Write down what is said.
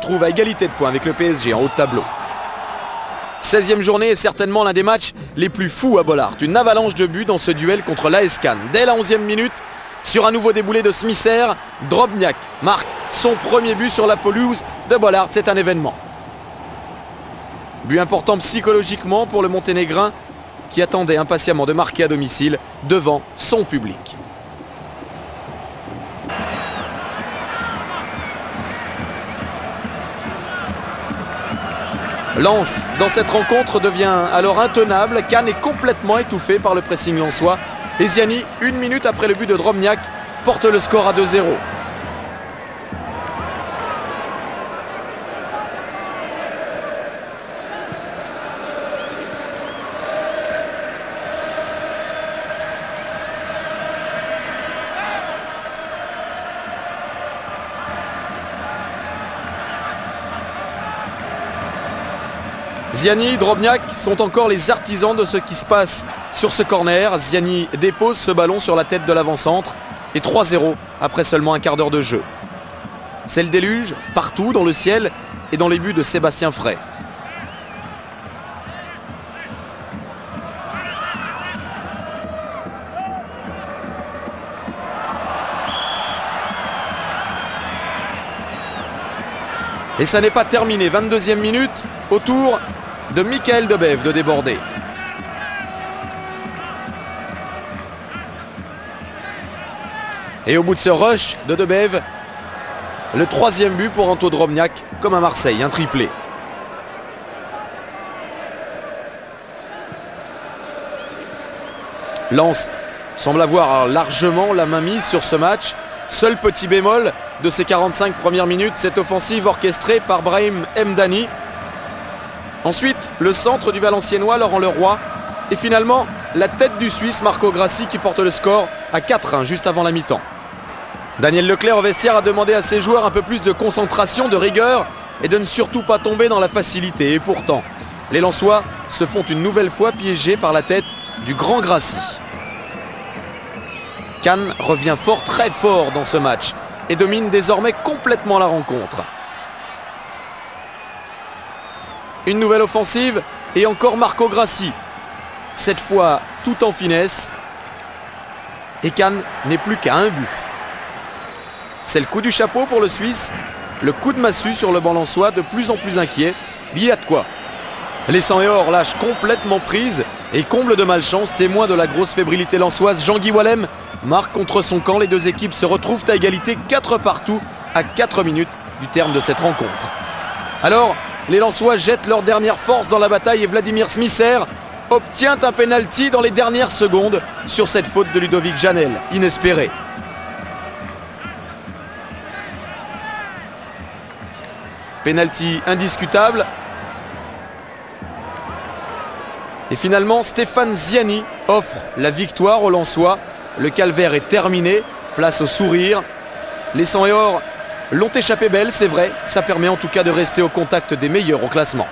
retrouve à égalité de points avec le PSG en haut de tableau. 16e journée est certainement l'un des matchs les plus fous à Bollaert. Une avalanche de buts dans ce duel contre l'AS Cannes. Dès la 11e minute, sur un nouveau déboulé de Smisser, Drobniak marque son premier but sur la pelouse de Bollaert. C'est un événement. But important psychologiquement pour le Monténégrin qui attendait impatiemment de marquer à domicile devant son public. Lens, dans cette rencontre, devient alors intenable. Cannes est complètement étouffé par le pressing lensois. Et Ziani, 1 minute après le but de Drobniak, porte le score à 2-0. Ziani, Drobniak sont encore les artisans de ce qui se passe sur ce corner. Ziani dépose ce ballon sur la tête de l'avant-centre et 3-0 après seulement un quart d'heure de jeu. C'est le déluge partout dans le ciel et dans les buts de Sébastien Frey. Et ça n'est pas terminé. 22e minute, au tour de Michael Debève de déborder. Et au bout de ce rush de Debève, le 3e but pour Anto Drobniak, comme à Marseille, un triplé. Lens semble avoir largement la main mise sur ce match. Seul petit bémol de ces 45 premières minutes, cette offensive orchestrée par Brahim Mdani. Ensuite, le centre du Valenciennois, Laurent Leroy. Et finalement, la tête du Suisse, Marco Grassi, qui porte le score à 4-1 juste avant la mi-temps. Daniel Leclerc au vestiaire a demandé à ses joueurs un peu plus de concentration, de rigueur et de ne surtout pas tomber dans la facilité. Et pourtant, les Lensois se font une nouvelle fois piéger par la tête du grand Grassi. Cannes revient fort, très fort dans ce match et domine désormais complètement la rencontre. Une nouvelle offensive et encore Marco Grassi. Cette fois tout en finesse. Et Cannes n'est plus qu'à un but. C'est le coup du chapeau pour le Suisse. Le coup de massue sur le banc lensois, de plus en plus inquiet. Il y a de quoi. Les 100 et or lâchent complètement prise et comble de malchance, témoin de la grosse fébrilité lensoise. Jean-Guy Wallem marque contre son camp. Les deux équipes se retrouvent à égalité 4 partout à 4 minutes du terme de cette rencontre. Alors, les Lensois jettent leur dernière force dans la bataille et Vladimir Smisser obtient un pénalty dans les dernières secondes sur cette faute de Ludovic Janel, inespérée. Pénalty indiscutable. Et finalement, Stéphane Ziani offre la victoire aux Lensois. Le calvaire est terminé, place au sourire. Les 100 et or l'ont échappé belle, c'est vrai. Ça permet en tout cas de rester au contact des meilleurs au classement.